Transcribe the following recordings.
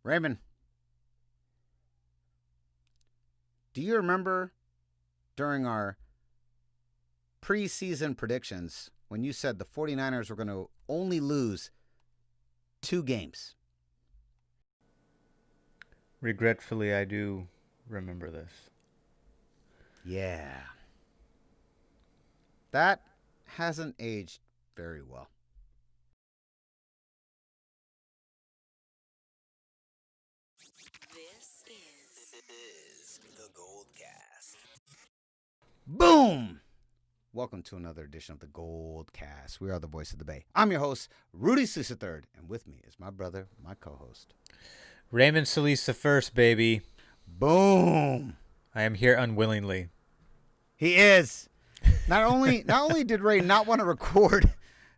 Raymond, do you remember during our preseason predictions when you said the 49ers were going to only lose 2 games? Regretfully, I do remember this. Yeah. That hasn't aged very well. This is the Gold Cast. Boom! Welcome to another edition of the Gold Cast. We are the voice of the Bay. I'm your host, Rudy Solis III, and with me is my brother, my co-host, Raymond Solis the first, baby. Boom! I am here unwillingly. He is. Not only did Ray not want to record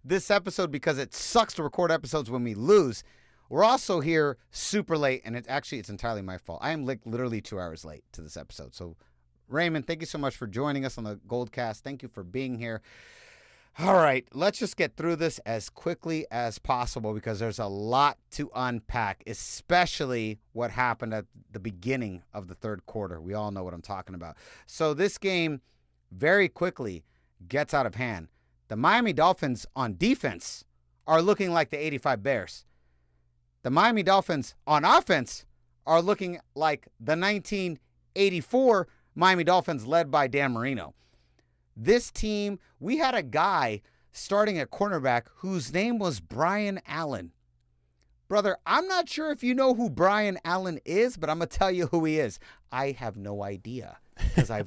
this episode because it sucks to record episodes when we lose, we're also here super late, and it's entirely my fault. I am literally 2 hours late to this episode. So, Raymond, thank you so much for joining us on the Gold Cast. Thank you for being here. All right, let's just get through this as quickly as possible because there's a lot to unpack, especially what happened at the beginning of the third quarter. We all know what I'm talking about. So this game very quickly gets out of hand. The Miami Dolphins on defense are looking like the 85 Bears. The Miami Dolphins on offense are looking like the 1984 Miami Dolphins led by Dan Marino. This team, we had a guy starting at cornerback whose name was Bryan Allen. Brother, I'm not sure if you know who Bryan Allen is, but I'm going to tell you who he is. I have no idea.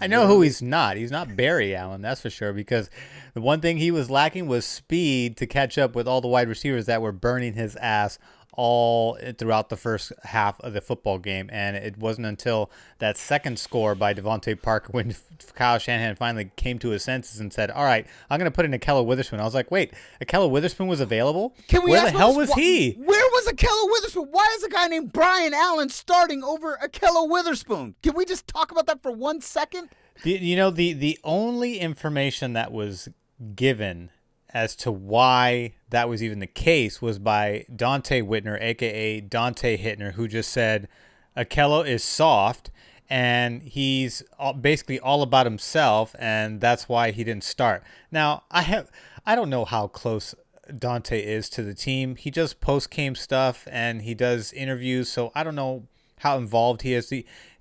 I know who he's not. He's not Barry Allen, that's for sure, because the one thing he was lacking was speed to catch up with all the wide receivers that were burning his ass all throughout the first half of the football game. And it wasn't until that second score by Devontae Parker when Kyle Shanahan finally came to his senses and said, all right, I'm going to put in Ahkello Witherspoon. I was like, wait, Ahkello Witherspoon was available? Where the hell was he? Where was Ahkello Witherspoon? Why is a guy named Bryan Allen starting over Ahkello Witherspoon? Can we just talk about that for 1 second? The only information that was given as to why that was even the case was by Dante Whitner, a.k.a. Dante Hittner, who just said Ahkello is soft and he's basically all about himself, and that's why he didn't start. Now, I don't know how close Dante is to the team. He does post-game stuff and he does interviews, so I don't know how involved he is.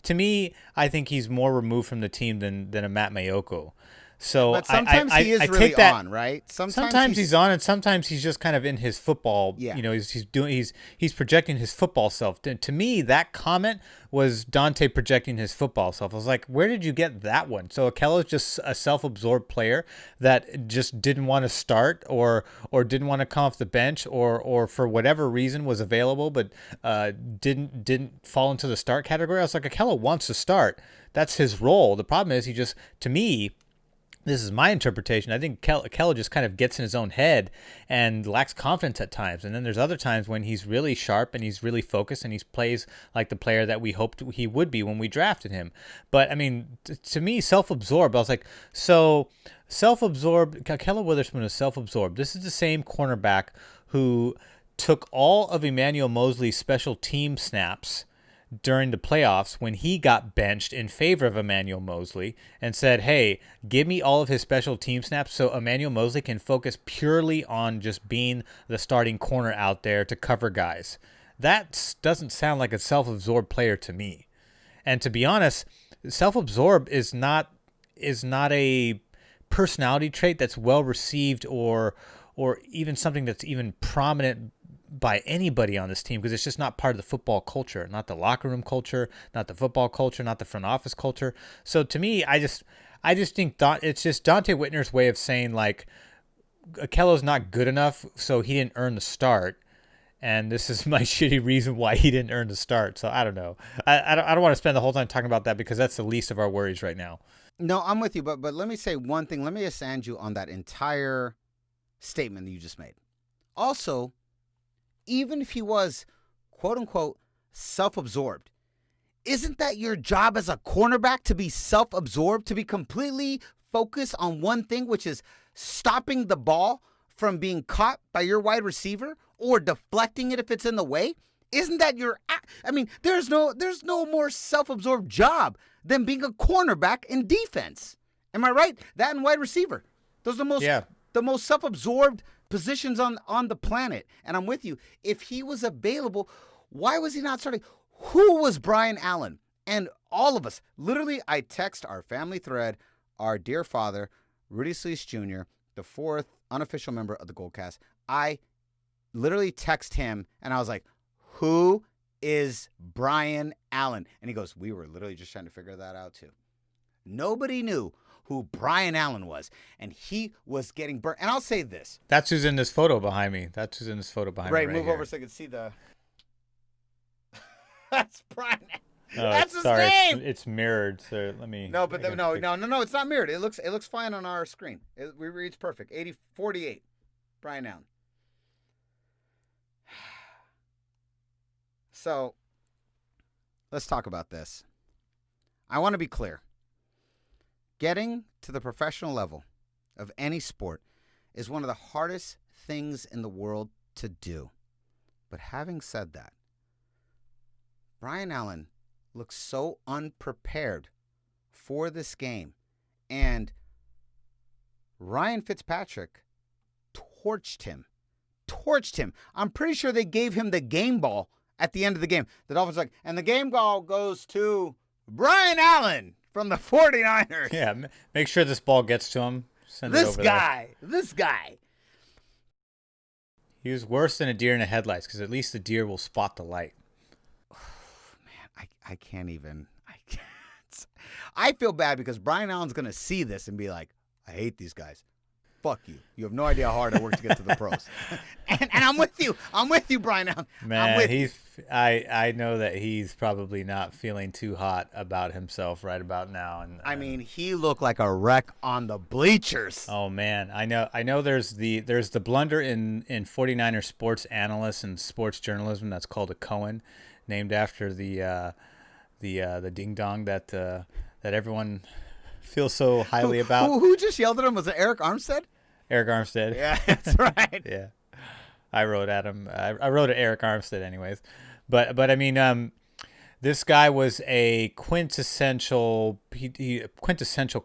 To me, I think he's more removed from the team than a Matt Mayoko. So but sometimes he is really take that, on, right? Sometimes he's on, and sometimes he's just kind of in his football. Yeah. He's projecting his football self. To me, that comment was Dante projecting his football self. I was like, where did you get that one? So Ahkello is just a self-absorbed player that just didn't want to start or didn't want to come off the bench or for whatever reason was available but didn't fall into the start category. I was like, Ahkello wants to start. That's his role. The problem is to me, this is my interpretation, I think Ahkello just kind of gets in his own head and lacks confidence at times. And then there's other times when he's really sharp and he's really focused and he plays like the player that we hoped he would be when we drafted him. But, I mean, to me, self-absorbed, I was like, so self-absorbed, Ahkello Witherspoon is self-absorbed. This is the same cornerback who took all of Emmanuel Mosley's special team snaps during the playoffs when he got benched in favor of Emmanuel Mosley and said, hey, give me all of his special team snaps so Emmanuel Mosley can focus purely on just being the starting corner out there to cover guys. That doesn't sound like a self-absorbed player to me. And to be honest, self-absorbed is not a personality trait that's well received or even something that's even prominent by anybody on this team, because it's just not part of the football culture, not the locker room culture, not the football culture, not the front office culture. So to me, I just think it's just Dante Whitner's way of saying, like, Ahkello's not good enough, so he didn't earn the start. And this is my shitty reason why he didn't earn the start. So I don't know. I don't want to spend the whole time talking about that because that's the least of our worries right now. No, I'm with you, but let me say one thing. Let me just sand you on that entire statement that you just made. Also, even if he was, quote unquote, self-absorbed, isn't that your job as a cornerback, to be self-absorbed, to be completely focused on one thing, which is stopping the ball from being caught by your wide receiver or deflecting it if it's in the way? Isn't that your? I mean, there's no more self-absorbed job than being a cornerback in defense. Am I right? That and wide receiver. Those are the most self-absorbed positions on the planet. And I'm with you. If he was available, why was he not starting? Who was Bryan Allen? And all of us, literally, I text our family thread, our dear father, Rudy Solis Jr., the fourth unofficial member of the Goldcast. I literally text him, and I was like, who is Bryan Allen? And he goes, we were literally just trying to figure that out too. Nobody knew who Bryan Allen was, and he was getting burnt. And I'll say this. That's who's in this photo behind me. Right, move over so I can see the... That's Bryan Allen. Oh, that's his sorry, name. It's mirrored, so let me... No, but no, it's not mirrored. It looks fine on our screen. It reads perfect. 48, Bryan Allen. So, let's talk about this. I want to be clear. Getting to the professional level of any sport is one of the hardest things in the world to do. But having said that, Bryan Allen looks so unprepared for this game. And Ryan Fitzpatrick torched him. I'm pretty sure they gave him the game ball at the end of the game. The Dolphins like, and the game ball goes to Bryan Allen from the 49ers. Yeah, make sure this ball gets to him. Send it over This guy. He was worse than a deer in the headlights because at least the deer will spot the light. Man, I can't even. I feel bad because Bryan Allen's going to see this and be like, I hate these guys. Fuck you. You have no idea how hard I work to get to the pros. and I'm with you. I'm with you, Bryan Allen. Man, I know that he's probably not feeling too hot about himself right about now. And I mean, he looked like a wreck on the bleachers. Oh man, I know. There's the blunder in 49er sports analysts and sports journalism that's called a Cohen, named after the ding dong that everyone feels so highly about. Who just yelled at him? Was it Eric Armstead? Eric Armstead. Yeah, that's right. Yeah, I wrote at him. I wrote at Eric Armstead, anyways. But I mean, this guy was a quintessential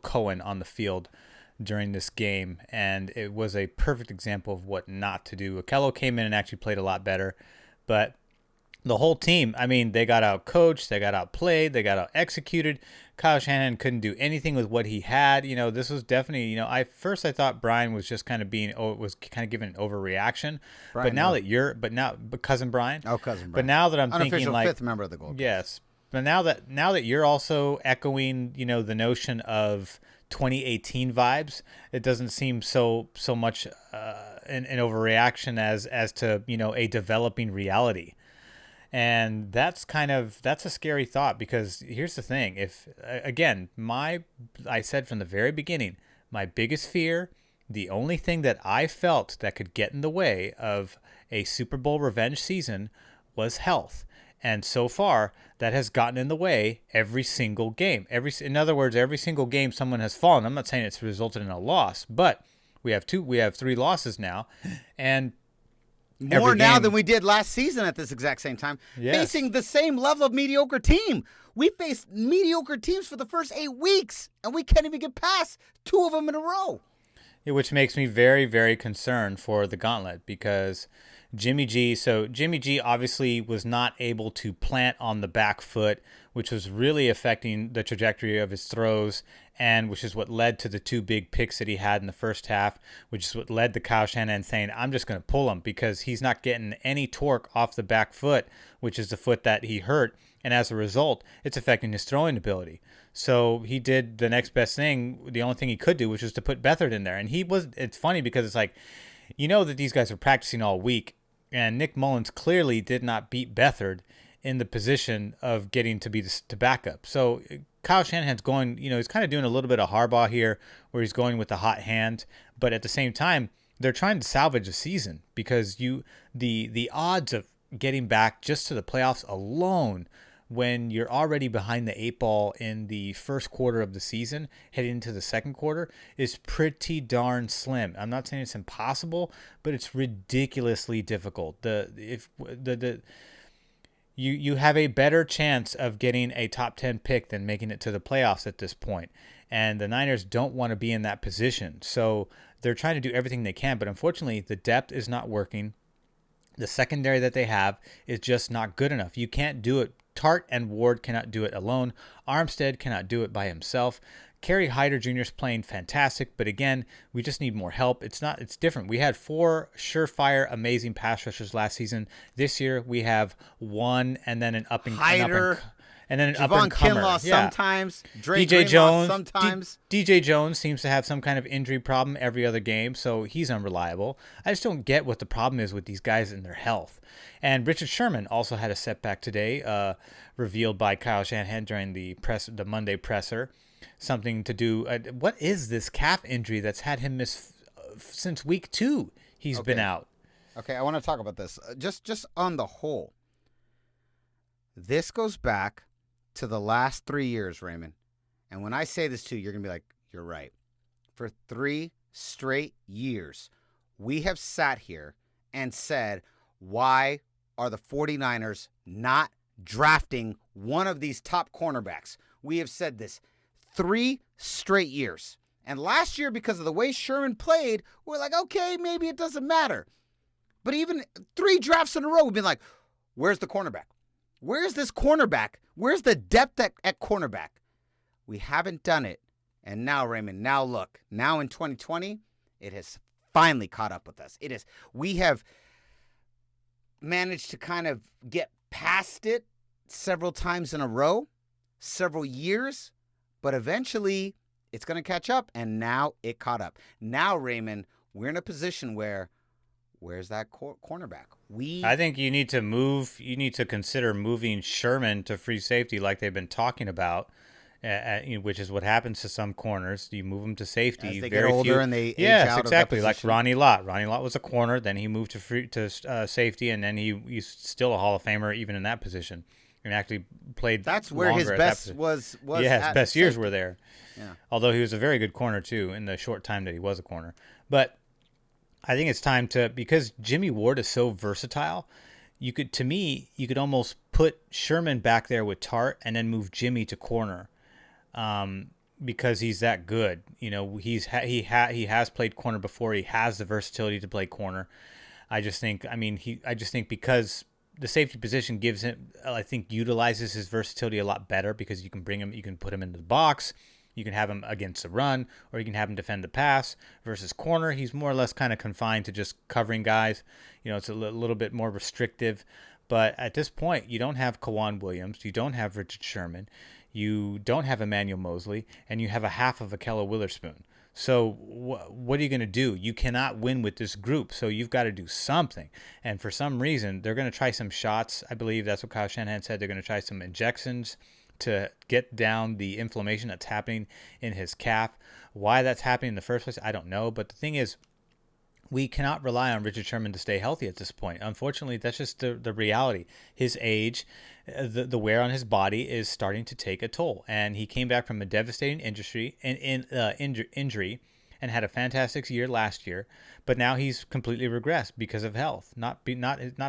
Cohen on the field during this game, and it was a perfect example of what not to do. Okello came in and actually played a lot better, but the whole team, I mean, they got out coached, they got out played, they got out executed. Kyle Shanahan couldn't do anything with what he had. You know, this was definitely, I thought Bryan was just kind of giving an overreaction. Bryan, but cousin Bryan. Oh, cousin Bryan. But now that I'm Unofficial thinking like fifth member of the Gold Coast. Yes. But now that you're also echoing, the notion of 2018 vibes, it doesn't seem so much an overreaction as to, a developing reality. And that's a scary thought, because here's the thing. If, again, I said from the very beginning, my biggest fear, the only thing that I felt that could get in the way of a Super Bowl revenge season was health. And so far, that has gotten in the way every single game. In other words, every single game someone has fallen. I'm not saying it's resulted in a loss, but we have 3 losses now. And more now than we did last season at this exact same time, yes, facing the same level of mediocre team. We faced mediocre teams for the first 8 weeks, and we can't even get past 2 of them in a row. Which makes me very, very concerned for the gauntlet, because Jimmy G obviously was not able to plant on the back foot, which was really affecting the trajectory of his throws, and which is what led to the 2 big picks that he had in the first half, which is what led to Kyle Shanahan saying, I'm just going to pull him because he's not getting any torque off the back foot, which is the foot that he hurt. And as a result, it's affecting his throwing ability. So he did the next best thing, the only thing he could do, which was to put Beathard in there. And it's funny because it's like, that these guys are practicing all week, and Nick Mullins clearly did not beat Beathard in the position of getting to be to backup. So Kyle Shanahan's going, he's kind of doing a little bit of Harbaugh here, where he's going with the hot hand, but at the same time, they're trying to salvage a season, because the odds of getting back just to the playoffs alone, when you're already behind the 8 ball in the first quarter of the season, heading into the second quarter, is pretty darn slim. I'm not saying it's impossible, but it's ridiculously difficult. you have a better chance of getting a top 10 pick than making it to the playoffs at this point. And the Niners don't want to be in that position. So they're trying to do everything they can. But unfortunately, the depth is not working. The secondary that they have is just not good enough. You can't do it. Tart and Ward cannot do it alone. Armstead cannot do it by himself. Kerry Hyder Jr. is playing fantastic, but again, we just need more help. It's different. We had 4 surefire, amazing pass rushers last season. This year, we have 1 and then an up and Hyder, and then an up Javon and comer. Kinlaw sometimes. Drake DJ Greenlaw Jones sometimes. DJ Jones seems to have some kind of injury problem every other game, so he's unreliable. I just don't get what the problem is with these guys and their health. And Richard Sherman also had a setback today, revealed by Kyle Shanahan during the Monday presser. Something to do. What is this calf injury that's had him miss since week 2? He's been out. Okay, I want to talk about this. Just on the whole, this goes back to the last 3 years, Raymond. And when I say this to you, you're gonna be like, "You're right." For 3 straight years, we have sat here and said, "Why are the 49ers not drafting one of these top cornerbacks?" We have said this 3 straight years. And last year, because of the way Sherman played, we're like, okay, maybe it doesn't matter. But even 3 drafts in a row, we've been like, where's the cornerback? Where's this cornerback? Where's the depth at cornerback? We haven't done it. And now, Raymond, now look. Now in 2020, it has finally caught up with us. We have managed to kind of get past it several times in a row, several years. But eventually, it's going to catch up, and now it caught up. Now, Raymond, we're in a position where's that cornerback? I think you need to consider moving Sherman to free safety like they've been talking about, which is what happens to some corners. You move them to safety. As they get older and they age out exactly. of that Like position. Ronnie Lott. Ronnie Lott was a corner, then he moved to safety, and then he's still a Hall of Famer even in that position. And actually played. That's where his best was. Yeah, his best years were there. Yeah. Although he was a very good corner too in the short time that he was a corner. But I think it's time because Jimmy Ward is so versatile. You could almost put Sherman back there with Tart and then move Jimmy to corner, because he's that good. You know, he has played corner before. He has the versatility to play corner. I just think because the safety position gives him, I think, utilizes his versatility a lot better because you can put him into the box, you can have him against the run, or you can have him defend the pass. Versus corner, he's more or less kind of confined to just covering guys. You know, it's a little bit more restrictive. But at this point, you don't have Kawan Williams, you don't have Richard Sherman, you don't have Emmanuel Mosley, and you have a half of Akella Witherspoon. So what are you going to do? You cannot win with this group, so you've got to do something. And for some reason, they're going to try some shots. I believe that's what Kyle Shanahan said. They're going to try some injections to get down the inflammation that's happening in his calf. Why that's happening in the first place, I don't know. But the thing is, we cannot rely on Richard Sherman to stay healthy at this point. Unfortunately, that's just the reality. His age, the wear on his body is starting to take a toll. And he came back from a devastating injury and had a fantastic year last year. But now he's completely regressed because of health. Not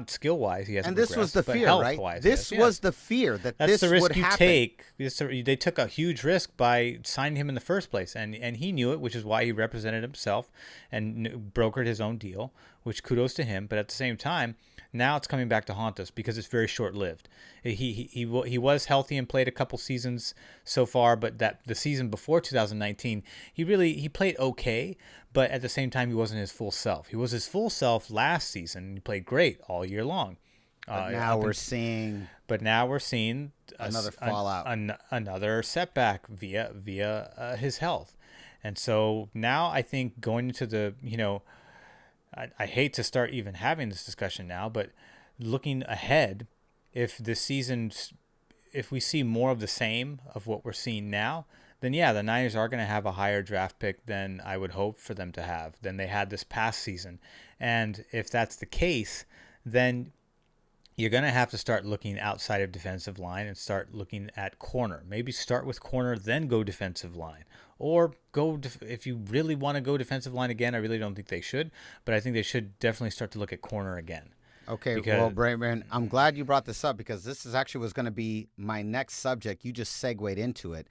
skill wise, he hasn't. And this regressed, was the but fear, right? health-wise, This was the fear that that's this the risk would you happen. take. They took a huge risk by signing him in the first place, and he knew it, which is why he represented himself and brokered his own deal, which kudos to him. But at the same time, now it's coming back to haunt us because it's very short-lived. He was healthy and played a couple seasons so far, but the season before 2019, he played okay, but at the same time, he wasn't his full self. He was his full self last season. He played great all year long. But now we're seeing another fallout, another setback via his health. And so now I think going into the, I hate to start even having this discussion now, but looking ahead, if we see more of the same of what we're seeing now, then yeah, the Niners are going to have a higher draft pick than I would hope for them to have, than they had this past season. And if that's the case, then you're going to have to start looking outside of defensive line and start looking at corner. Maybe start with corner, then go defensive line. Or if you really want to go defensive line again, I really don't think they should, but I think they should definitely start to look at corner again. Okay, because, well, Brayman, I'm glad you brought this up because this is actually was going to be my next subject. You just segued into it.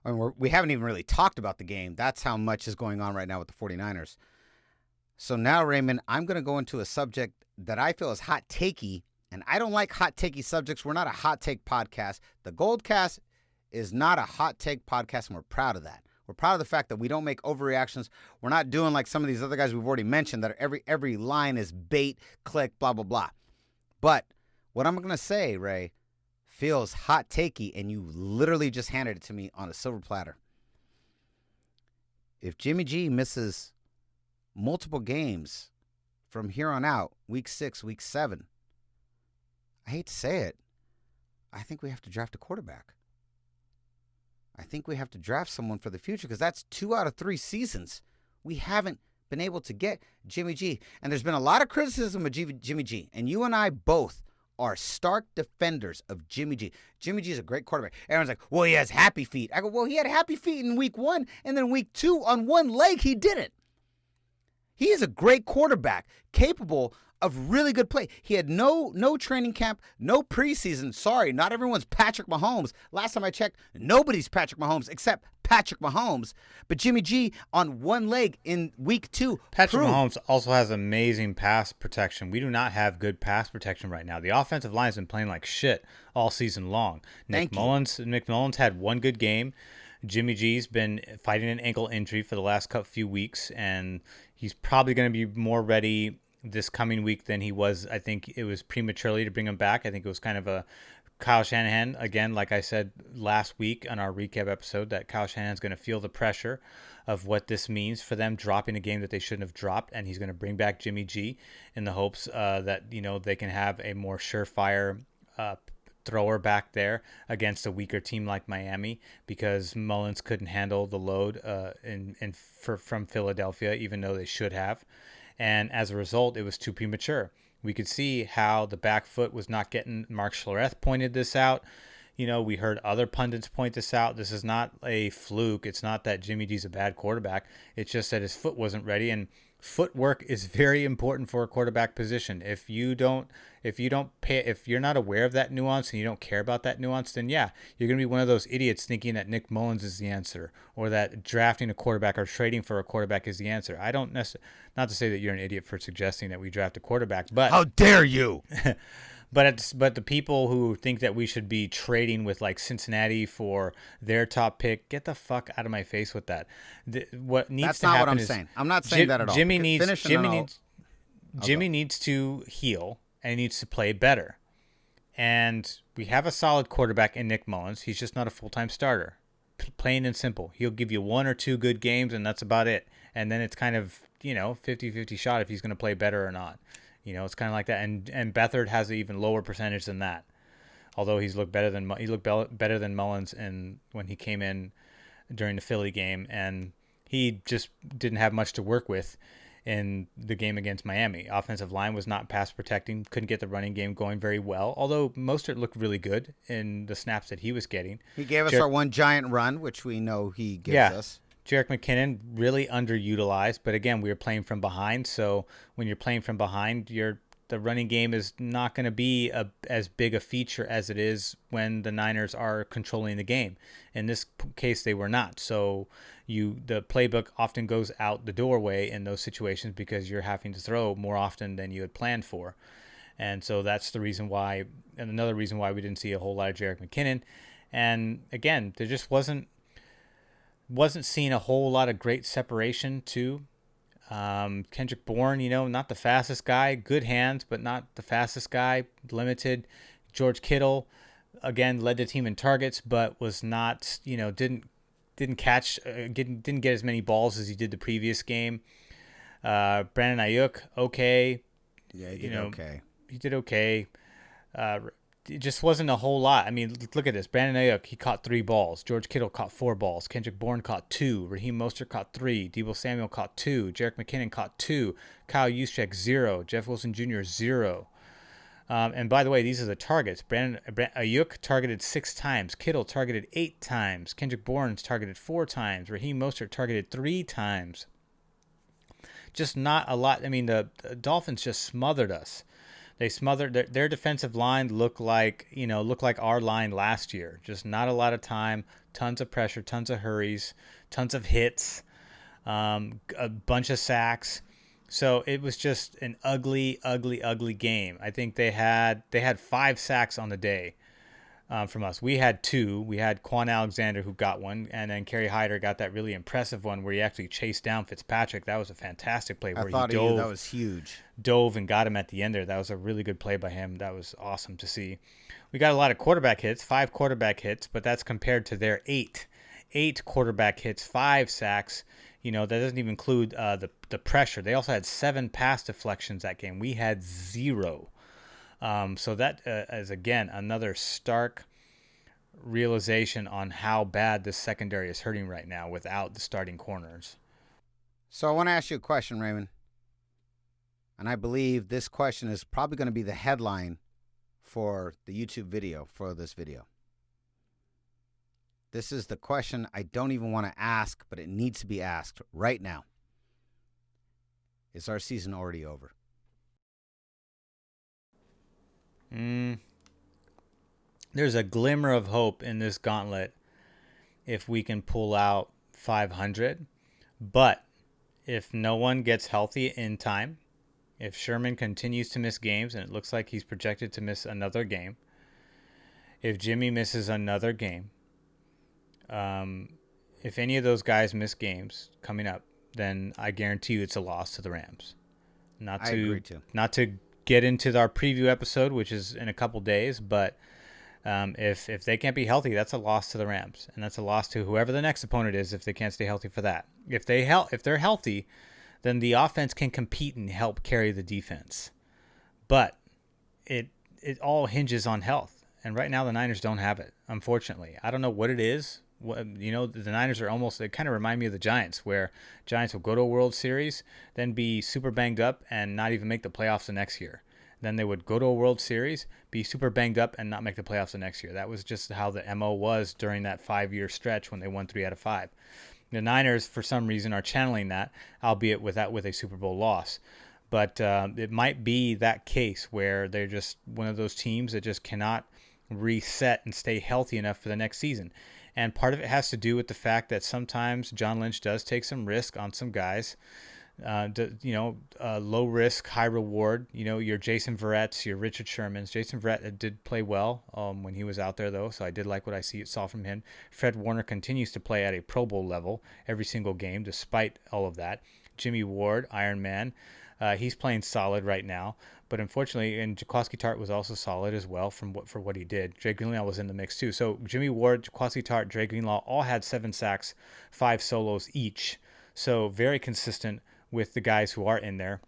I mean, we haven't even really talked about the game. That's how much is going on right now with the 49ers. So now, Raymond, I'm going to go into a subject that I feel is hot takey, and I don't like hot takey subjects. We're not a hot take podcast. The Goldcast is not a hot take podcast, and we're proud of that. We're proud of the fact that we don't make overreactions. We're not doing like some of these other guys we've already mentioned that every line is bait, click, blah, blah, blah. But what I'm going to say, Ray, feels hot takey, and you literally just handed it to me on a silver platter. If Jimmy G misses multiple games from here on out, week 6, week 7, I hate to say it, I think we have to draft a quarterback. I think we have to draft someone for the future because that's 2 out of 3 seasons we haven't been able to get Jimmy G. And there's been a lot of criticism of Jimmy G. And you and I both are stark defenders of Jimmy G. Jimmy G is a great quarterback. Everyone's like, well, he has happy feet. I go, well, he had happy feet in week 1, and then week 2 on one leg he didn't. He is a great quarterback, capable of really good play. He had no training camp, no preseason. Sorry, not everyone's Patrick Mahomes. Last time I checked, nobody's Patrick Mahomes except Patrick Mahomes. But Jimmy G on one leg in week 2. Patrick Mahomes also has amazing pass protection. We do not have good pass protection right now. The offensive line has been playing like shit all season long. Nick Mullins had one good game. Jimmy G's been fighting an ankle injury for the last few weeks, and he's probably going to be more ready this coming week than he was. I think it was prematurely to bring him back. I think it was kind of a Kyle Shanahan, again, like I said last week on our recap episode, that Kyle Shanahan's going to feel the pressure of what this means for them dropping a game that they shouldn't have dropped, and he's going to bring back Jimmy G in the hopes that they can have a more surefire thrower back there against a weaker team like Miami, because Mullins couldn't handle the load from Philadelphia, even though they should have. And as a result, it was too premature. We could see how the back foot was not getting. Mark Schlereth pointed this out. We heard other pundits point this out. This is not a fluke. It's not that Jimmy G's a bad quarterback. It's just that his foot wasn't ready, and footwork is very important for a quarterback position. If you're not aware of that nuance and you don't care about that nuance, then yeah, you're going to be one of those idiots thinking that Nick Mullins is the answer, or that drafting a quarterback or trading for a quarterback is the answer. I don't necessarily, not to say that you're an idiot for suggesting that we draft a quarterback, but how dare you? But the people who think that we should be trading with like Cincinnati for their top pick, get the fuck out of my face with that. What needs That's to not happen what I'm is saying. I'm not saying that at all. Jimmy needs to heal and he needs to play better. And we have a solid quarterback in Nick Mullins. He's just not a full-time starter. Plain and simple. He'll give you 1 or 2 good games, and that's about it. And then it's kind of 50-50 shot if he's going to play better or not. It's kind of like that, and Beathard has an even lower percentage than that. Although he looked better than Mullins when he came in during the Philly game, and he just didn't have much to work with in the game against Miami. Offensive line was not pass protecting, couldn't get the running game going very well. Although Mostert looked really good in the snaps that he was getting. He gave us our one giant run, which we know he gives us. Jerick McKinnon really underutilized, but again, we were playing from behind. So when you're playing from behind, the running game is not going to be as big a feature as it is when the Niners are controlling the game. In this case, they were not. So the playbook often goes out the doorway in those situations because you're having to throw more often than you had planned for. And so that's the reason why, and another reason why we didn't see a whole lot of Jerick McKinnon. And again, there just wasn't seeing a whole lot of great separation too. Kendrick Bourne, not the fastest guy, good hands, but not the fastest guy, limited. George Kittle, again, led the team in targets, but was not, didn't catch, didn't get as many balls as he did the previous game. Brandon Ayuk, okay. Yeah, he did okay. He did okay. It just wasn't a whole lot. I mean, look at this. Brandon Ayuk, he caught 3 balls. George Kittle caught 4 balls. Kendrick Bourne caught 2. Raheem Mostert caught 3. Deebo Samuel caught 2. Jerick McKinnon caught 2. Kyle Juszczyk 0. Jeff Wilson Jr. 0. And by the way, these are the targets. Brandon Ayuk targeted 6 times. Kittle targeted 8 times. Kendrick Bourne targeted 4 times. Raheem Mostert targeted 3 times. Just not a lot. I mean, the Dolphins just smothered us. They smothered their defensive line looked like our line last year. Just not a lot of time, tons of pressure, tons of hurries, tons of hits, a bunch of sacks. So it was just an ugly, ugly, ugly game. I think they had 5 sacks on the day from us. We had 2. We had Quan Alexander who got one, and then Kerry Hyder got that really impressive one where he actually chased down Fitzpatrick. That was a fantastic play where he dove. That was huge. Dove and got him at the end there. That was a really good play by him. That was awesome to see. We got a lot of quarterback hits, 5 quarterback hits, but that's compared to their 8 quarterback hits, 5 sacks. That doesn't even include the pressure. They also had 7 pass deflections that game. We had 0. So that is, again, another stark realization on how bad this secondary is hurting right now without the starting corners. So I want to ask you a question, Raymond. And I believe this question is probably going to be the headline for the YouTube video, for this video. This is the question I don't even want to ask, but it needs to be asked right now. Is our season already over? There's a glimmer of hope in this gauntlet if we can pull out 500. But if no one gets healthy in time, if Sherman continues to miss games, and it looks like he's projected to miss another game, if Jimmy misses another game, if any of those guys miss games coming up, then I guarantee you it's a loss to the Rams. I agree too. Not to get into our preview episode, which is in a couple days, but if they can't be healthy, that's a loss to the Rams, and that's a loss to whoever the next opponent is if they can't stay healthy for that. If they're healthy, then the offense can compete and help carry the defense. But it all hinges on health, and right now the Niners don't have it, unfortunately. I don't know what it is. The Niners are almost, they kind of remind me of the Giants, where Giants will go to a World Series, then be super banged up and not even make the playoffs the next year. Then they would go to a World Series, be super banged up, and not make the playoffs the next year. That was just how the MO was during that 5-year stretch when they won 3 out of 5. The Niners, for some reason, are channeling that, albeit with a Super Bowl loss. But it might be that case where they're just one of those teams that just cannot reset and stay healthy enough for the next season. And part of it has to do with the fact that sometimes John Lynch does take some risk on some guys. Low risk, high reward. Your Jason Verrett's, your Richard Sherman's. Jason Verrett did play well when he was out there, though, so I did like what I saw from him. Fred Warner continues to play at a Pro Bowl level every single game, despite all of that. Jimmy Ward, Iron Man, he's playing solid right now. But unfortunately, and Jaquiski Tartt was also solid as well for what he did. Dre Greenlaw was in the mix too. So Jimmy Ward, Jaquiski Tartt, Dre Greenlaw all had 7 sacks, 5 solos each. So very consistent with the guys who are in there.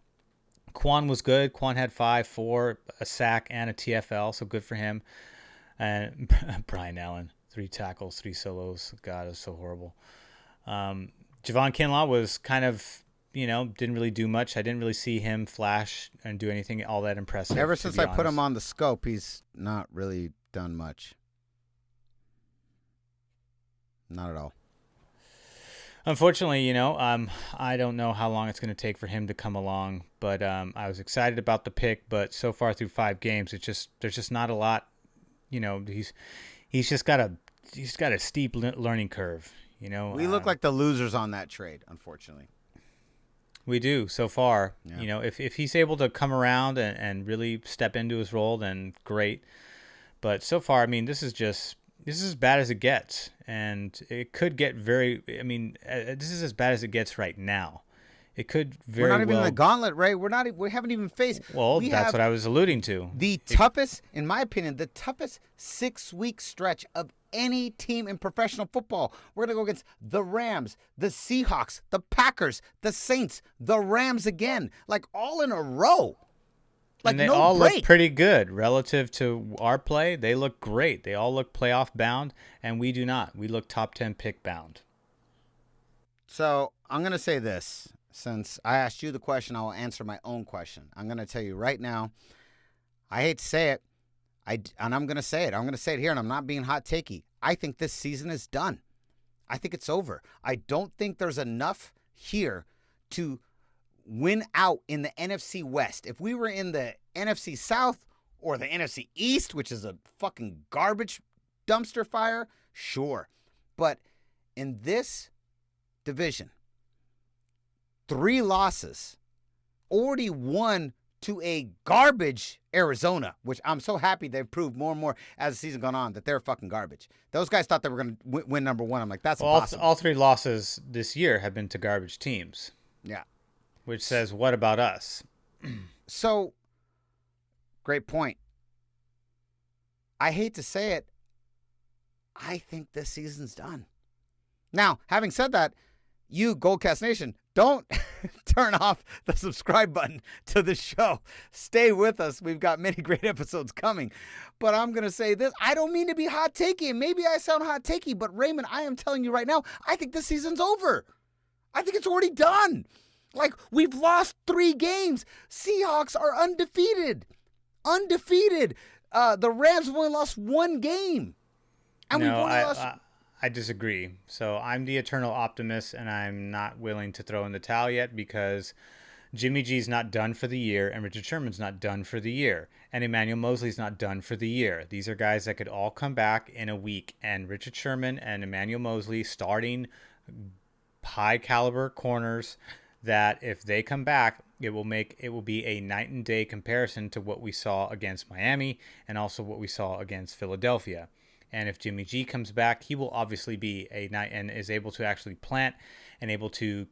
Quan was good. Quan had 5, 4, a sack, and a TFL, so good for him. And Bryan Allen, 3 tackles, 3 solos. God, it was so horrible. Javon Kinlaw was kind of, didn't really do much. I didn't really see him flash and do anything all that impressive. Ever since I put him on the scope, he's not really done much. Not at all. Unfortunately, I don't know how long it's going to take for him to come along, but I was excited about the pick, but so far through 5 games, there's just not a lot. He's just got a steep learning curve. We look like the losers on that trade, unfortunately. We do so far. Yeah. If he's able to come around and really step into his role, then great. But so far, I mean, this is as bad as it gets, and it could get this is as bad as it gets right now. It could very well. We're not even in the gauntlet, Ray. We haven't even faced. Well, that's what I was alluding to. Toughest, in my opinion, the toughest 6-week stretch of any team in professional football. We're going to go against the Rams, the Seahawks, the Packers, the Saints, the Rams again, like all in a row. And they all look pretty good relative to our play. They look great. They all look playoff bound, and we do not. We look top 10 pick bound. So I'm going to say this. Since I asked you the question, I will answer my own question. I'm going to tell you right now, I hate to say it, and I'm going to say it. I'm going to say it here, and I'm not being hot takey. I think this season is done. I think it's over. I don't think there's enough here to win out in the NFC West. If we were in the NFC South or the NFC East, which is a fucking garbage dumpster fire, sure. But in this division, 3 losses, already won to a garbage Arizona, which I'm so happy they've proved more and more as the season gone on that they're fucking garbage. Those guys thought they were going to win number 1. I'm like, that's impossible. All 3 losses this year have been to garbage teams. Yeah. Which says, what about us? So, great point. I hate to say it, I think this season's done. Now, having said that, you, Goldcast Nation, don't turn off the subscribe button to the show. Stay with us. We've got many great episodes coming. But I'm going to say this. I don't mean to be hot takey, and maybe I sound hot takey, but Raymond, I am telling you right now, I think this season's over. I think it's already done. Like, we've lost 3 games. Seahawks are undefeated. Undefeated. The Rams have only lost 1 game. And we've only lost... I disagree. So I'm the eternal optimist, and I'm not willing to throw in the towel yet because Jimmy G's not done for the year, and Richard Sherman's not done for the year, and Emmanuel Mosley's not done for the year. These are guys that could all come back in a week, and Richard Sherman and Emmanuel Mosley starting high caliber corners that if they come back, it will be a night and day comparison to what we saw against Miami and also what we saw against Philadelphia. And if Jimmy G comes back, he will obviously be a night and is able to actually plant and able to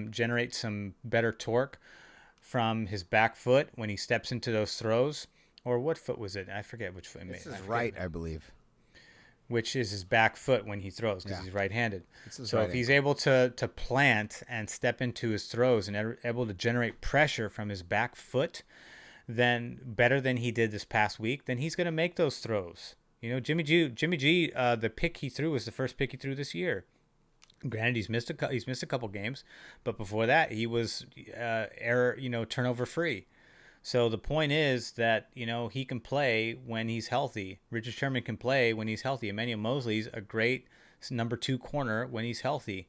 generate some better torque from his back foot when he steps into those throws. Or what foot was it? I forget which foot. This is right, I believe. Which is his back foot when he throws because he's right-handed. So right if he's able to plant and step into his throws and able to generate pressure from his back foot, then better than he did this past week, then he's going to make those throws. You know, Jimmy G, the pick he threw was the first pick he threw this year. Granted, he's missed a couple games, but before that, he was turnover free. So the point is that, he can play when he's healthy. Richard Sherman can play when he's healthy. Emmanuel Mosley's a great number 2 corner when he's healthy.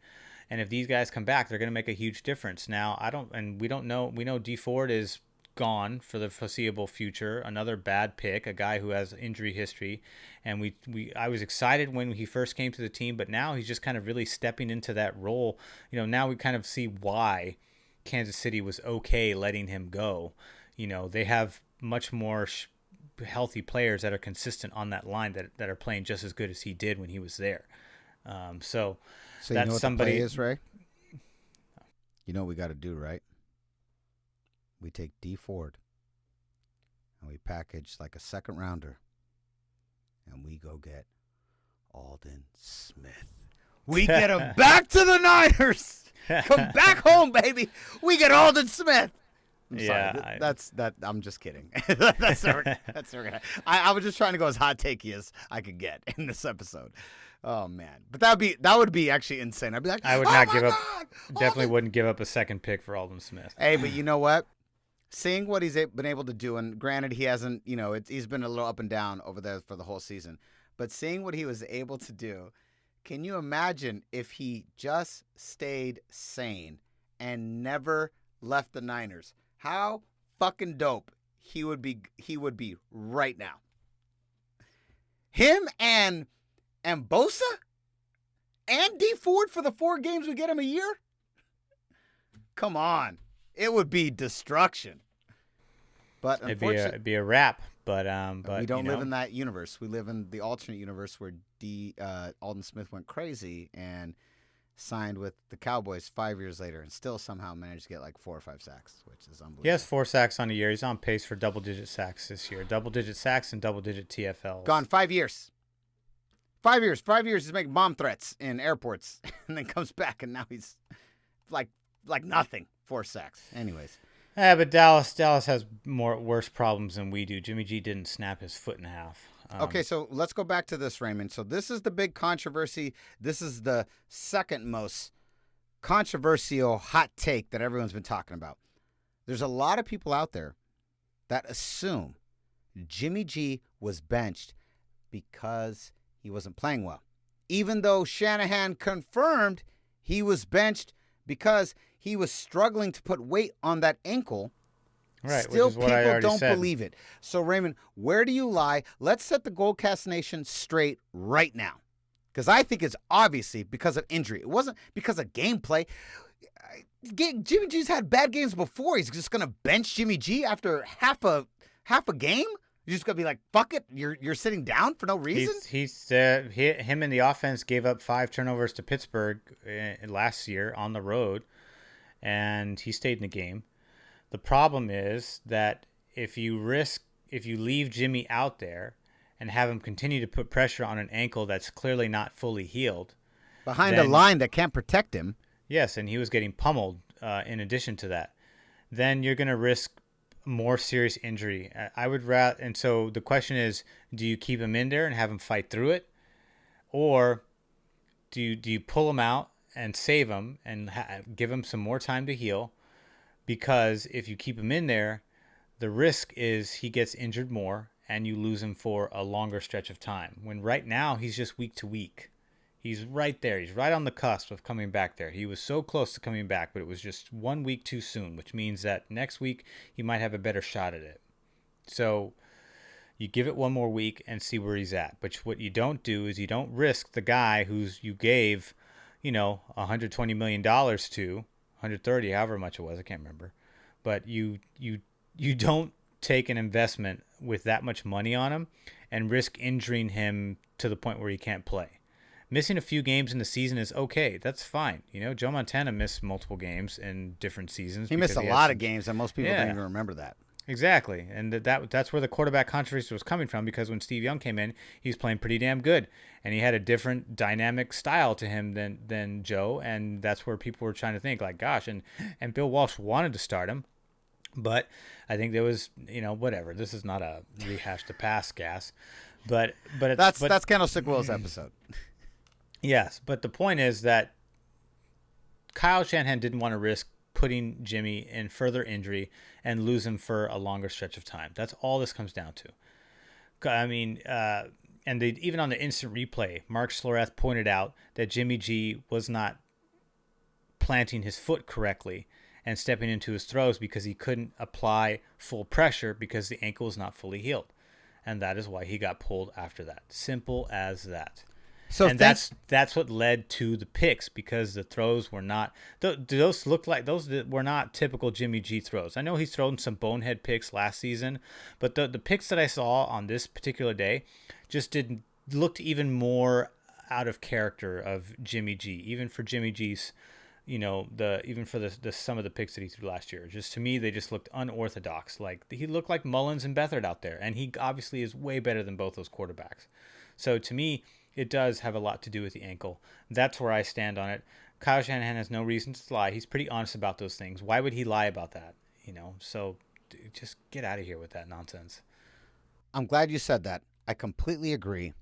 And if these guys come back, they're going to make a huge difference. Now, we know Dee Ford is gone for the foreseeable future. Another bad pick, a guy who has injury history. And I was excited when he first came to the team, but now he's just kind of really stepping into that role. Now we kind of see why Kansas City was okay letting him go. They have much more healthy players that are consistent on that line that are playing just as good as he did when he was there. So you that's know what somebody the play is, Ray? You know what we got to do, right? We take Dee Ford and we package like a second rounder and we go get Aldon Smith. We get him back to the Niners. Come back home, baby. We get Aldon Smith. I'm sorry. I'm just kidding. that's never. I was just trying to go as hot takey as I could get in this episode. Oh man, but that would be actually insane. I'd be like, I would not give up. Definitely wouldn't give up a second pick for Aldon Smith. Hey, but you know what? Seeing what he's been able to do, and granted, he hasn't. He's been a little up and down over there for the whole season. But seeing what he was able to do, can you imagine if he just stayed sane and never left the Niners? How fucking dope he would be right now. Him and Bosa and Dee Ford for the 4 games we get him a year? Come on. It would be destruction. But unfortunately, it'd be a wrap. But we don't live in that universe. We live in the alternate universe where Aldon Smith went crazy and signed with the Cowboys 5 years later and still somehow managed to get like 4 or 5 sacks, which is unbelievable. He has 4 sacks on a year. He's on pace for double-digit sacks this year. Double-digit sacks and double-digit TFLs. Gone 5 years. 5 years. 5 years he's making bomb threats in airports and then comes back and now he's like nothing. 4 sacks. Anyways. Yeah, but Dallas has worse problems than we do. Jimmy G didn't snap his foot in half. Okay, so let's go back to this, Raymond. So this is the big controversy. This is the second most controversial hot take that everyone's been talking about. There's a lot of people out there that assume Jimmy G was benched because he wasn't playing well, even though Shanahan confirmed he was benched because he was struggling to put weight on that ankle. Right, Still, which is what I people already don't said. believe it. So, Raymond, where do you lie? Let's set the Goldcast Nation straight right now. Because I think it's obviously because of injury. It wasn't because of gameplay. Jimmy G's had bad games before. He's just going to bench Jimmy G after half a game? You're just going to be like, fuck it, you're sitting down for no reason? Him and the offense gave up 5 turnovers to Pittsburgh last year on the road, and he stayed in the game. The problem is that if you leave Jimmy out there and have him continue to put pressure on an ankle that's clearly not fully healed. Behind a line that can't protect him. Yes, and he was getting pummeled in addition to that. Then you're going to risk more serious injury. I would rather, and so the question is, do you keep him in there and have him fight through it? Or do you pull him out and save him and give him some more time to heal? Because if you keep him in there, the risk is he gets injured more and you lose him for a longer stretch of time. When right now he's just week to week. He's right there. He's right on the cusp of coming back there. He was so close to coming back, but it was just 1 week too soon, which means that next week he might have a better shot at it. So you give it 1 more week and see where he's at. But what you don't do is you don't risk the guy who's you gave, $120 million to, 130, however much it was, I can't remember. But you don't take an investment with that much money on him and risk injuring him to the point where he can't play. Missing a few games in the season is okay. That's fine. Joe Montana missed multiple games in different seasons. He missed a lot of games, and most people don't even remember that. Exactly. And that's where the quarterback controversy was coming from, because when Steve Young came in, he was playing pretty damn good. And he had a different dynamic style to him than Joe. And that's where people were trying to think, like, gosh. And Bill Walsh wanted to start him. But I think there was, whatever. This is not a rehash to past gas. But that's Candlestick Will's episode. Yes, but the point is that Kyle Shanahan didn't want to risk putting Jimmy in further injury and lose him for a longer stretch of time. That's all this comes down to. I mean, and even on the instant replay, Mark Sloreth pointed out that Jimmy G was not planting his foot correctly and stepping into his throws because he couldn't apply full pressure because the ankle was not fully healed. And that is why he got pulled after that. Simple as that. So that's what led to the picks, because the throws were not those looked like those were not typical Jimmy G throws. I know he's thrown some bonehead picks last season, but the picks that I saw on this particular day just looked even more out of character of Jimmy G, even for Jimmy G's, even for the some of the picks that he threw last year. Just to me, they just looked unorthodox. Like he looked like Mullins and Beathard out there, and he obviously is way better than both those quarterbacks. So to me, it does have a lot to do with the ankle. That's where I stand on it. Kyle Shanahan has no reason to lie. He's pretty honest about those things. Why would he lie about that? So just get out of here with that nonsense. I'm glad you said that. I completely agree.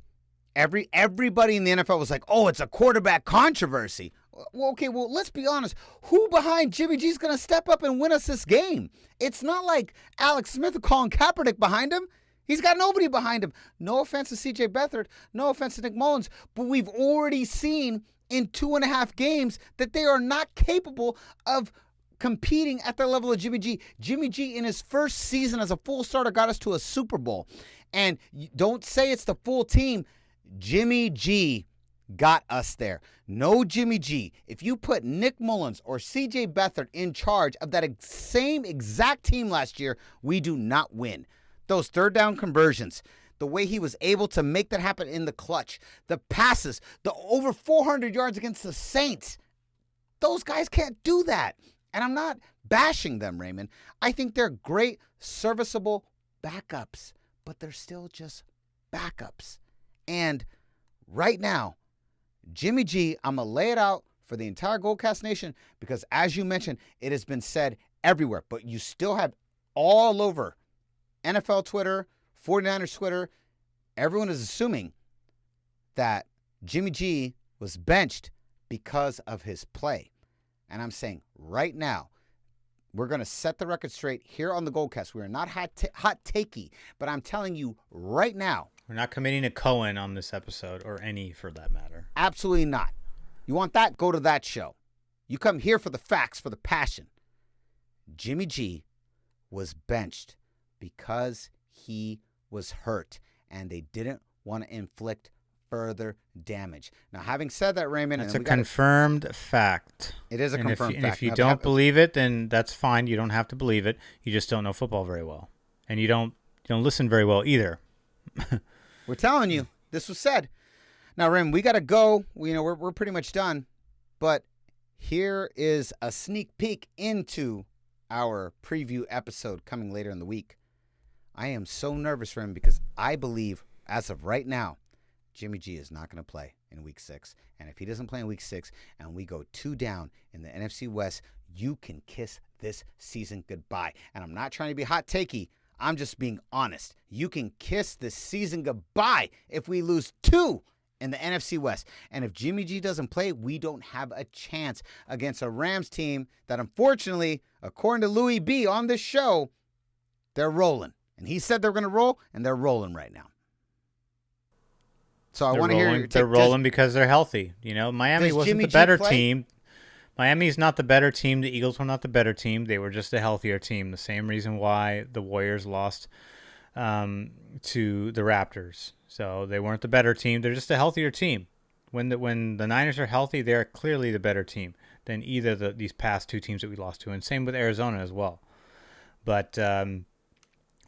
Everybody in the NFL was like, oh, it's a quarterback controversy. Well, okay, let's be honest. Who behind Jimmy G is going to step up and win us this game? It's not like Alex Smith or Colin Kaepernick behind him. He's got nobody behind him. No offense to C.J. Beathard. No offense to Nick Mullins. But we've already seen in 2.5 games that they are not capable of competing at the level of Jimmy G. Jimmy G in his first season as a full starter got us to a Super Bowl. And don't say it's the full team. Jimmy G got us there. No Jimmy G. If you put Nick Mullins or C.J. Beathard in charge of that same exact team last year, we do not win. Those third down conversions, the way he was able to make that happen in the clutch, the passes, the over 400 yards against the Saints, those guys can't do that. And I'm not bashing them, Raymond. I think they're great, serviceable backups, but they're still just backups. And right now, Jimmy G, I'm going to lay it out for the entire Goldcast Nation because, as you mentioned, it has been said everywhere, but you still have all over NFL Twitter, 49ers Twitter, everyone is assuming that Jimmy G was benched because of his play. And I'm saying right now, we're going to set the record straight here on the Goldcast. We are not hot takey, but I'm telling you right now. We're not committing a Cohen on this episode, or any for that matter. Absolutely not. You want that? Go to that show. You come here for the facts, for the passion. Jimmy G was benched because he was hurt, and they didn't want to inflict further damage. Now, having said that, Raymond, that's a confirmed fact. It is a confirmed fact. And if you don't believe it, then that's fine. You don't have to believe it. You just don't know football very well, and you don't listen very well either. We're telling you, this was said. Now, Rim, we got to go. We're pretty much done, but here is a sneak peek into our preview episode coming later in the week. I am so nervous for him because I believe, as of right now, Jimmy G is not going to play in Week 6. And if he doesn't play in Week 6 and we go 2 down in the NFC West, you can kiss this season goodbye. And I'm not trying to be hot takey. I'm just being honest. You can kiss this season goodbye if we lose 2 in the NFC West. And if Jimmy G doesn't play, we don't have a chance against a Rams team that, unfortunately, according to Louis B on this show, they're rolling. And he said they're going to roll, and they're rolling right now. So I want to hear your take. They're rolling because they're healthy. Miami wasn't the better team. Miami's not the better team. The Eagles were not the better team. They were just a healthier team. The same reason why the Warriors lost to the Raptors. So they weren't the better team. They're just a healthier team. When the Niners are healthy, they're clearly the better team than either these past 2 teams that we lost to. And same with Arizona as well. But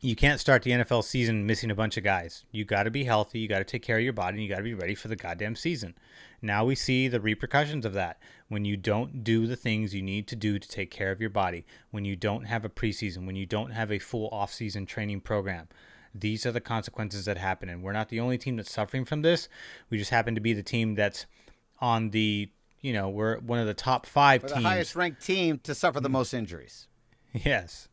you can't start the NFL season missing a bunch of guys. You got to be healthy. You got to take care of your body. And you got to be ready for the goddamn season. Now we see the repercussions of that. When you don't do the things you need to do to take care of your body, when you don't have a preseason, when you don't have a full off-season training program, these are the consequences that happen. And we're not the only team that's suffering from this. We just happen to be the team that's on the, we're one of the top 5 teams. We're the highest ranked team to suffer the most injuries. Yes.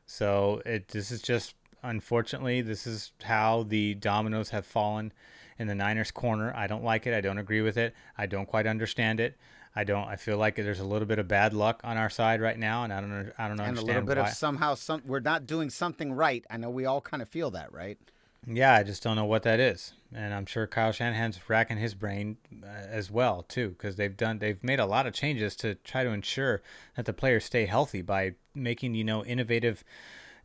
So this is just, unfortunately, this is how the dominoes have fallen in the Niners' corner. I don't like it. I don't agree with it. I don't quite understand it. I feel like there's a little bit of bad luck on our side right now, and I don't understand why. And a little bit of somehow we're not doing something right. I know we all kind of feel that, right? Yeah, I just don't know what that is, and I'm sure Kyle Shanahan's racking his brain as well too, because they've made a lot of changes to try to ensure that the players stay healthy by making innovative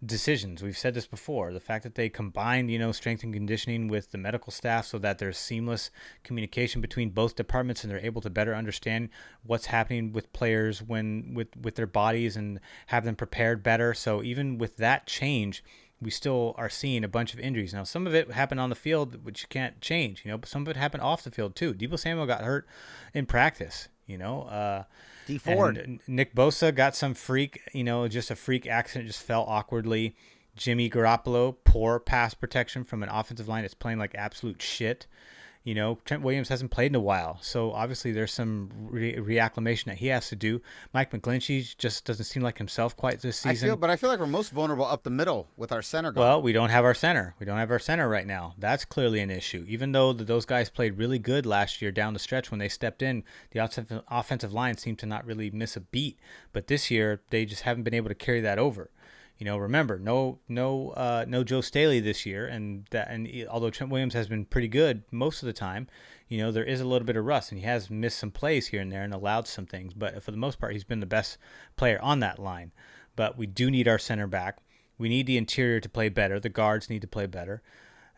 decisions. We've said this before. The fact that they combined strength and conditioning with the medical staff so that there's seamless communication between both departments and they're able to better understand what's happening with players with their bodies and have them prepared better. So even with that change, we still are seeing a bunch of injuries. Now, some of it happened on the field, which you can't change, but some of it happened off the field too. Deebo Samuel got hurt in practice, D Ford. And Nick Bosa got some freak, just a freak accident, just fell awkwardly. Jimmy Garoppolo, poor pass protection from an offensive line that's playing like absolute shit. Trent Williams hasn't played in a while, so obviously there's some reacclimation that he has to do. Mike McGlinchey just doesn't seem like himself quite this season. I feel like we're most vulnerable up the middle with our center guy. Well, we don't have our center. We don't have our center right now. That's clearly an issue. Even though those guys played really good last year down the stretch when they stepped in, the offensive line seemed to not really miss a beat. But this year, they just haven't been able to carry that over. Remember, no Joe Staley this year, and although Trent Williams has been pretty good most of the time, there is a little bit of rust, and he has missed some plays here and there and allowed some things. But for the most part, he's been the best player on that line. But we do need our center back. We need the interior to play better. The guards need to play better,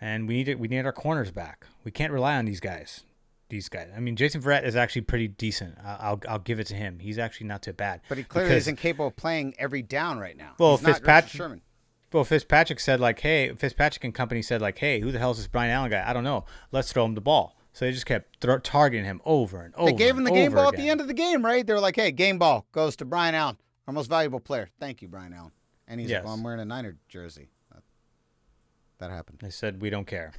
and we need our corners back. We can't rely on these guys. I mean, Jason Verrett is actually pretty decent. I'll give it to him. He's actually not too bad. But he clearly isn't capable of playing every down right now. Well, Fitzpatrick said Fitzpatrick and company said hey, who the hell is this Bryan Allen guy? I don't know. Let's throw him the ball. So they just kept targeting him over and over. They gave him the game ball at the end of the game, right? They were like, hey, game ball goes to Bryan Allen, our most valuable player. Thank you, Bryan Allen. And he's like, well, I'm wearing a Niner jersey. That happened. They said, we don't care.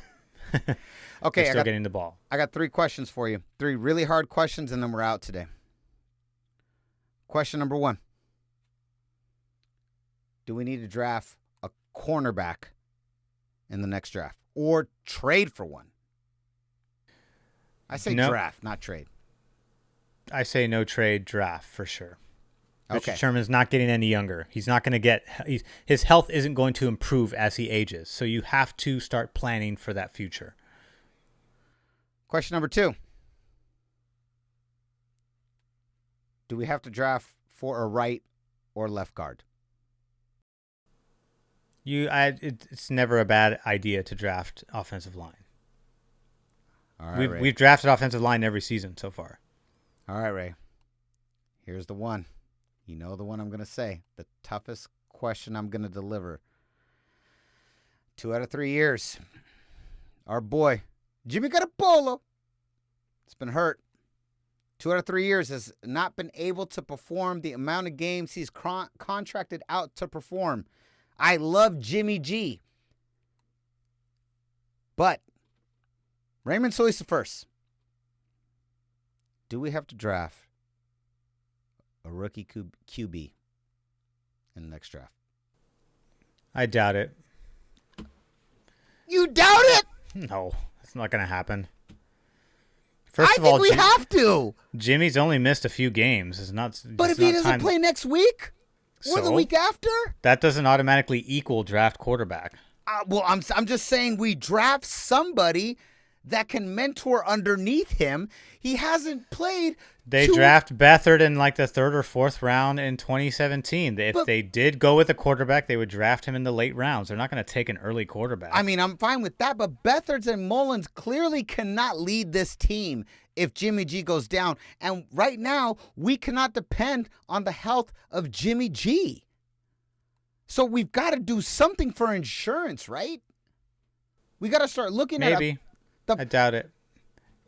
Okay, They're still getting the ball. I got 3 questions for you. 3 really hard questions, and then we're out today. Question number 1. Do we need to draft a cornerback in the next draft or trade for one? I say draft, not trade. I say no trade, draft for sure. Okay. Richard Sherman's not getting any younger. He's not going to his health isn't going to improve as he ages. So you have to start planning for that future. Question number 2. Do we have to draft for a right or left guard? It's never a bad idea to draft offensive line. All right, Ray. We've drafted offensive line every season so far. All right, Ray. Here's the one. You know the one I'm going to say. The toughest question I'm going to deliver. 2 out of 3 years. Our boy, Jimmy Garoppolo, has been hurt. 2 out of 3 years has not been able to perform the amount of games he's contracted out to perform. I love Jimmy G. But Raymond Solis the first. Do we have to draft a rookie QB in the next draft? I doubt it. You doubt it? No, it's not going to happen. I think we have to. Jimmy's only missed a few games. It's not. But if he doesn't play next week or the week after, that doesn't automatically equal draft quarterback. Well, I'm just saying we draft somebody that can mentor underneath him. He hasn't played. They draft Beathard in like the 3rd or 4th round in 2017. If they did go with a quarterback, they would draft him in the late rounds. They're not going to take an early quarterback. I mean, I'm fine with that, but Beathard and Mullins clearly cannot lead this team if Jimmy G goes down. And right now, we cannot depend on the health of Jimmy G. So we've got to do something for insurance, right? We got to start looking at maybe. I doubt it.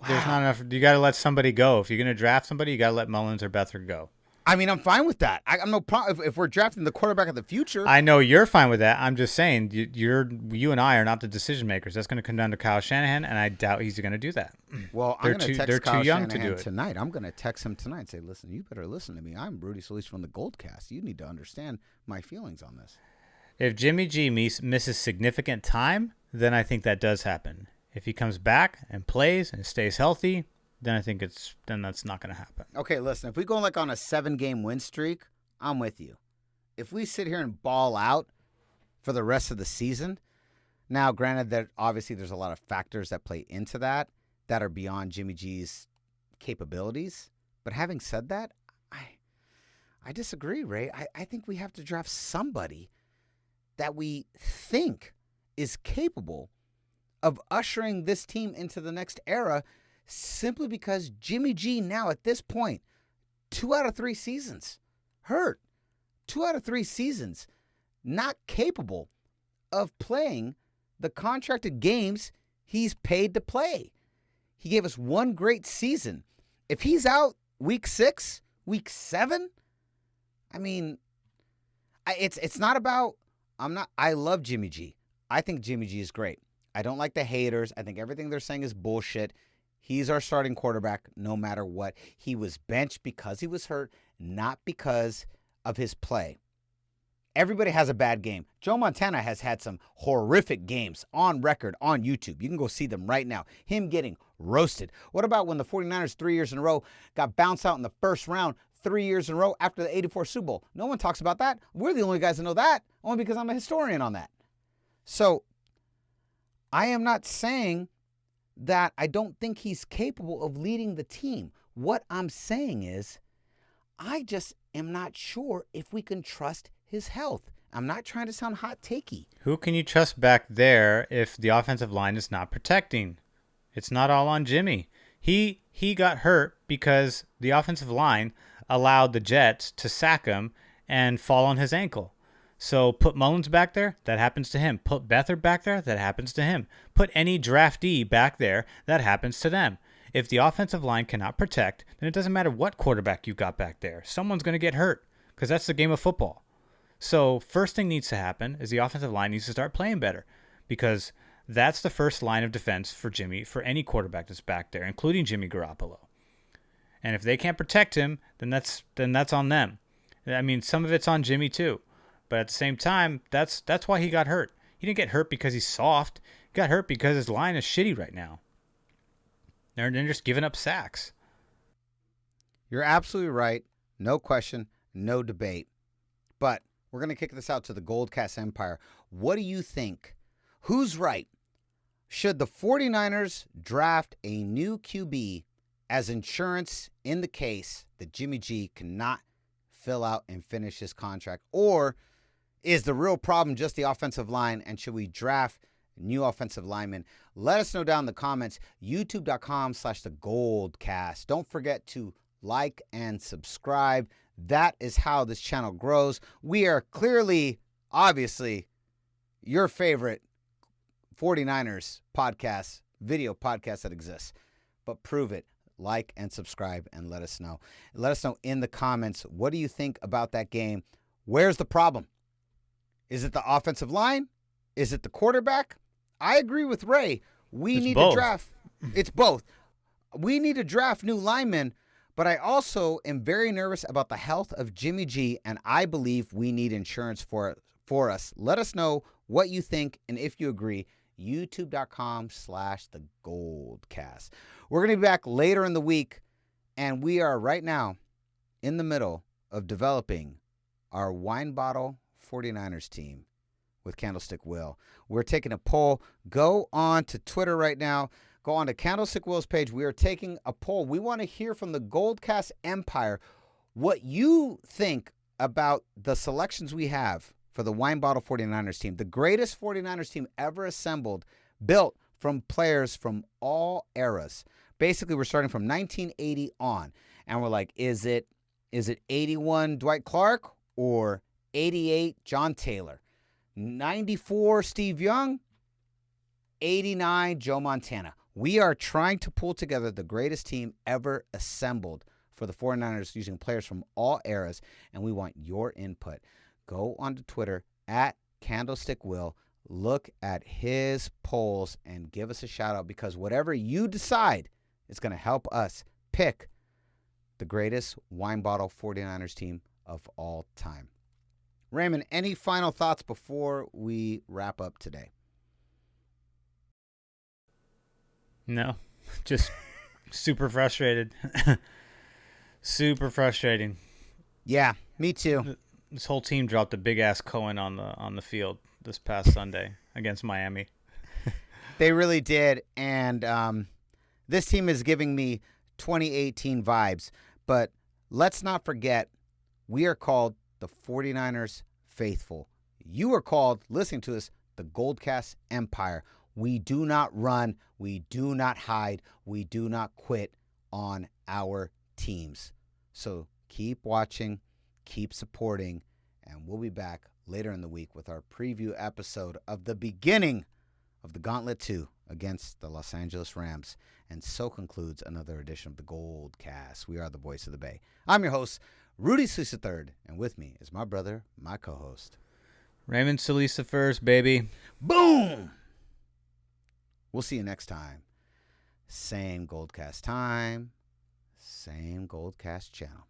Wow. There's not enough. You got to let somebody go. If you're going to draft somebody, you got to let Mullins or Beathard go. I mean, I'm fine with that. I'm no problem if we're drafting the quarterback of the future. I know you're fine with that. I'm just saying you and I are not the decision makers. That's going to come down to Kyle Shanahan, and I doubt he's going to do that. Well, I'm going to text Kyle Shanahan to do it tonight. I'm going to text him tonight and say, listen, you better listen to me. I'm Rudy Solis from the Goldcast. You need to understand my feelings on this. If Jimmy G misses significant time, then I think that does happen. If he comes back and plays and stays healthy, then I think that's not going to happen. Okay, listen, if we go like on a 7-game win streak, I'm with you. If we sit here and ball out for the rest of the season, now granted that obviously there's a lot of factors that play into that are beyond Jimmy G's capabilities. But having said that, I disagree, Ray. I think we have to draft somebody that we think is capable of ushering this team into the next era, simply because Jimmy G now at this point, 2 out of 3 seasons, hurt. 2 out of 3 seasons, not capable of playing the contracted games he's paid to play. He gave us one great season. If he's out week 6, week 7, I mean, it's not about, I love Jimmy G. I think Jimmy G is great. I don't like the haters. I think everything they're saying is bullshit. He's our starting quarterback no matter what. He was benched because he was hurt, not because of his play. Everybody has a bad game. Joe Montana has had some horrific games on record on YouTube. You can go see them right now. Him getting roasted. What about when the 49ers 3 years in a row got bounced out in the first round 3 years in a row after the 84 Super Bowl? No one talks about that. We're the only guys that know that, only because I'm a historian on that. So I am not saying that I don't think he's capable of leading the team. What I'm saying is I just am not sure if we can trust his health. I'm not trying to sound hot takey. Who can you trust back there if the offensive line is not protecting? It's not all on Jimmy. He got hurt because the offensive line allowed the Jets to sack him and fall on his ankle. So put Mullins back there, that happens to him. Put Beathard back there, that happens to him. Put any draftee back there, that happens to them. If the offensive line cannot protect, then it doesn't matter what quarterback you got back there. Someone's going to get hurt because that's the game of football. So first thing needs to happen is the offensive line needs to start playing better, because that's the first line of defense for Jimmy, for any quarterback that's back there, including Jimmy Garoppolo. And if they can't protect him, then that's on them. I mean, some of it's on Jimmy too. But at the same time, that's why he got hurt. He didn't get hurt because he's soft. He got hurt because his line is shitty right now. They're just giving up sacks. You're absolutely right. No question, no debate. But we're going to kick this out to the Goldcast Empire. What do you think? Who's right? Should the 49ers draft a new QB as insurance in the case that Jimmy G cannot fill out and finish his contract? Or is the real problem just the offensive line, and should we draft new offensive linemen? Let us know down in the comments. YouTube.com/thegoldcast. Don't forget to like and subscribe. That is how this channel grows. We are clearly, obviously, your favorite 49ers podcast, video podcast that exists. But prove it. Like and subscribe and let us know. Let us know in the comments, what do you think about that game? Where's the problem? Is it the offensive line? Is it the quarterback? I agree with Ray. We need to draft. It's both. We need to draft new linemen, but I also am very nervous about the health of Jimmy G, and I believe we need insurance for us. Let us know what you think and if you agree. YouTube.com/thegoldcast. We're going to be back later in the week, and we are right now in the middle of developing our wine bottle 49ers team with Candlestick Will. We're taking a poll. Go on to Twitter right now. Go on to Candlestick Will's page. We are taking a poll. We want to hear from the Goldcast Empire what you think about the selections we have for the Wine Bottle 49ers team, the greatest 49ers team ever assembled, built from players from all eras. Basically, we're starting from 1980 on, and we're like, is it 81 Dwight Clark or 88 John Taylor, 94 Steve Young, 89 Joe Montana? We are trying to pull together the greatest team ever assembled for the 49ers using players from all eras, and we want your input. Go onto Twitter @CandlestickWill. Look at his polls and give us a shout out, because whatever you decide is going to help us pick the greatest wine bottle 49ers team of all time. Raymond, any final thoughts before we wrap up today? No, just super frustrated. Super frustrating. Yeah, me too. This whole team dropped a big-ass Cohen on the field this past Sunday against Miami. They really did, and this team is giving me 2018 vibes. But let's not forget, we are called the 49ers Faithful. You are called, listening to us, the Goldcast Empire. We do not run. We do not hide. We do not quit on our teams. So keep watching, keep supporting, and we'll be back later in the week with our preview episode of the beginning of the Gauntlet 2 against the Los Angeles Rams. And so concludes another edition of the Goldcast. We are the voice of the Bay. I'm your host, Rudy Solis III, and with me is my brother, my co-host, Raymond Solis first, baby. Boom! We'll see you next time. Same Goldcast time, same Goldcast channel.